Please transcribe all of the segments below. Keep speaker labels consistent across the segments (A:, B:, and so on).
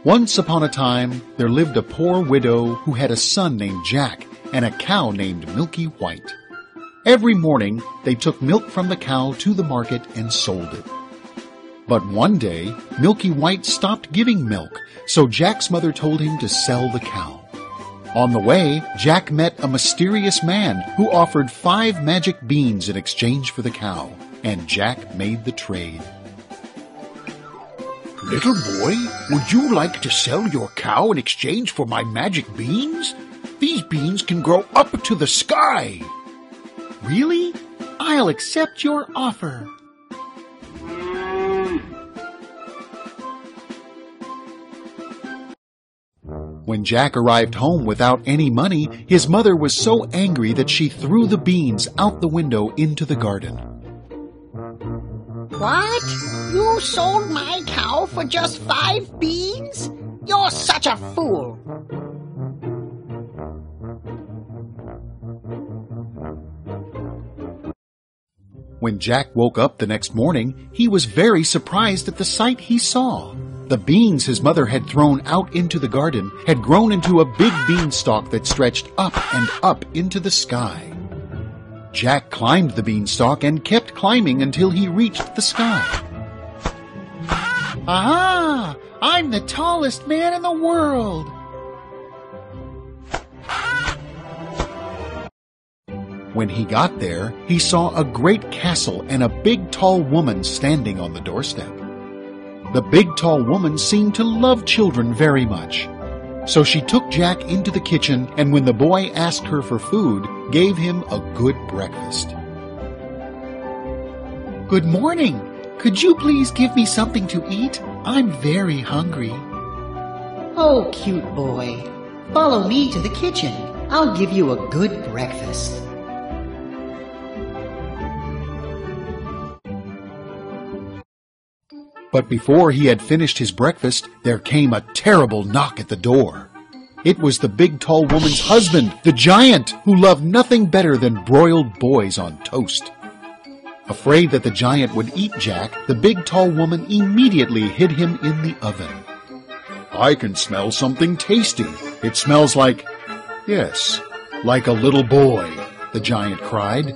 A: Once upon a time, there lived a poor widow who had a son named Jack and a cow named Milky White. Every morning, they took milk from the cow to the market and sold it. But one day, Milky White stopped giving milk, so Jack's mother told him to sell the cow. On the way, Jack met a mysterious man who offered 5 magic beans in exchange for the cow, and Jack made the trade.
B: Little boy, would you like to sell your cow in exchange for my magic beans? These beans can grow up to the sky.
C: Really? I'll accept your offer.
A: When Jack arrived home without any money, his mother was so angry that she threw the beans out the window into the garden.
D: What? You sold my cow for just 5 beans? You're such a fool!
A: When Jack woke up the next morning, he was very surprised at the sight he saw. The beans his mother had thrown out into the garden had grown into a big beanstalk that stretched up and up into the sky. Jack climbed the beanstalk and kept climbing until he reached the sky.
C: Aha! I'm the tallest man in the world!
A: When he got there, he saw a great castle and a big tall woman standing on the doorstep. The big tall woman seemed to love children very much. So she took Jack into the kitchen, and when the boy asked her for food, gave him a good breakfast.
C: Good morning. Could you please give me something to eat? I'm very hungry.
E: Oh, cute boy. Follow me to the kitchen. I'll give you a good breakfast.
A: But before he had finished his breakfast, there came a terrible knock at the door. It was the big tall woman's husband, the giant, who loved nothing better than broiled boys on toast. Afraid that the giant would eat Jack, the big tall woman immediately hid him in the oven. I can smell something tasty. It smells like, yes, like a little boy, the giant cried.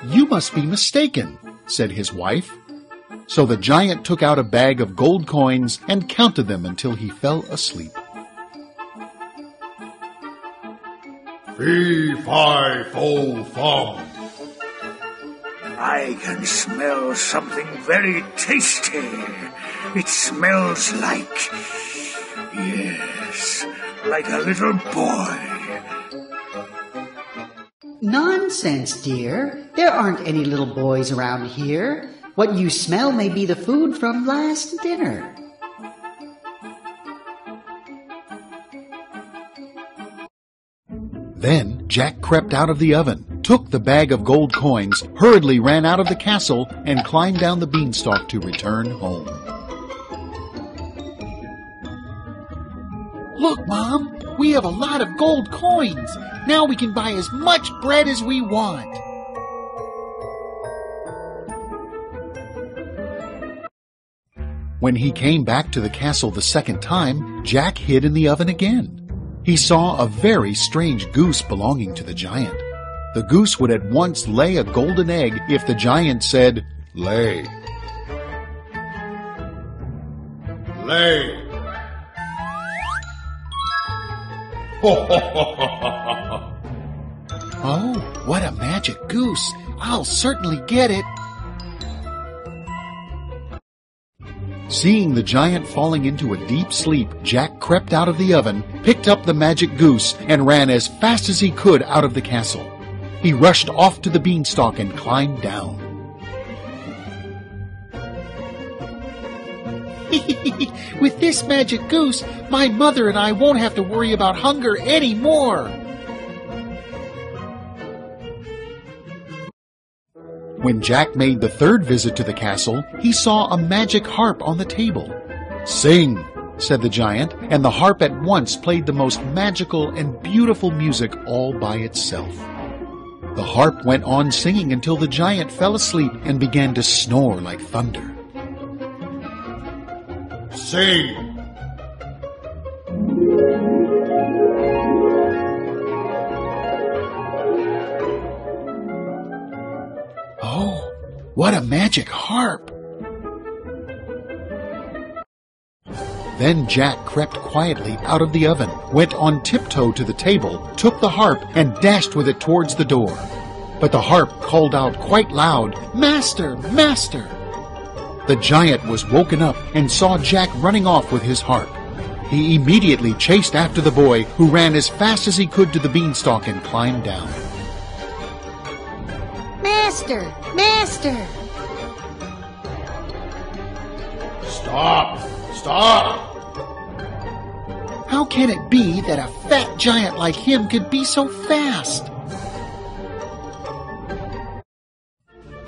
A: You must be mistaken, said his wife. So the giant took out a bag of gold coins and counted them until he fell asleep.
B: Fee, fi, fo, fum. I can smell something very tasty. It smells like, yes, like a little boy.
E: Nonsense, dear. There aren't any little boys around here. What you smell may be the food from last dinner.
A: Then Jack crept out of the oven, took the bag of gold coins, hurriedly ran out of the castle, and climbed down the beanstalk to return home.
C: Look, Mom, we have a lot of gold coins. Now we can buy as much bread as we want.
A: When he came back to the castle the second time, Jack hid in the oven again. He saw a very strange goose belonging to the giant. The goose would at once lay a golden egg if the giant said, "Lay."
B: Lay.
C: Oh, what a magic goose. I'll certainly get it.
A: Seeing the giant falling into a deep sleep, Jack crept out of the oven, picked up the magic goose, and ran as fast as he could out of the castle. He rushed off to the beanstalk and climbed down.
C: With this magic goose, my mother and I won't have to worry about hunger anymore.
A: When Jack made the third visit to the castle, he saw a magic harp on the table. "Sing," said the giant, and the harp at once played the most magical and beautiful music all by itself. The harp went on singing until the giant fell asleep and began to snore like thunder.
B: Sing. What a magic harp!
A: Then Jack crept quietly out of the oven, went on tiptoe to the table, took the harp, and dashed with it towards the door. But the harp called out quite loud, "Master! Master!" The giant was woken up and saw Jack running off with his harp. He immediately chased after the boy, who ran as fast as he could to the beanstalk and climbed down.
D: Master! Master!
B: Stop! Stop!
C: How can it be that a fat giant like him could be so fast?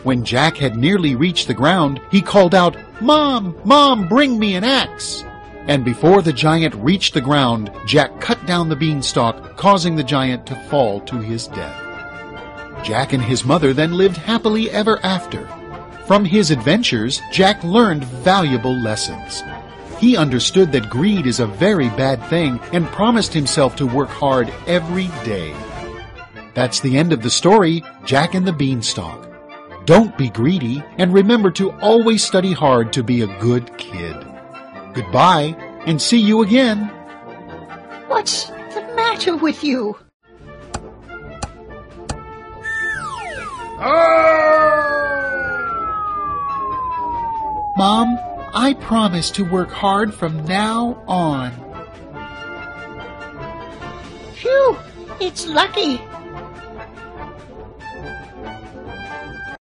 A: When Jack had nearly reached the ground, he called out, "Mom! Mom, bring me an axe!" And before the giant reached the ground, Jack cut down the beanstalk, causing the giant to fall to his death. Jack and his mother then lived happily ever after. From his adventures, Jack learned valuable lessons. He understood that greed is a very bad thing and promised himself to work hard every day. That's the end of the story, Jack and the Beanstalk. Don't be greedy, and remember to always study hard to be a good kid. Goodbye, and see you again.
D: What's the matter with you?
C: Mom, I promise to work hard from now on.
D: Phew! It's lucky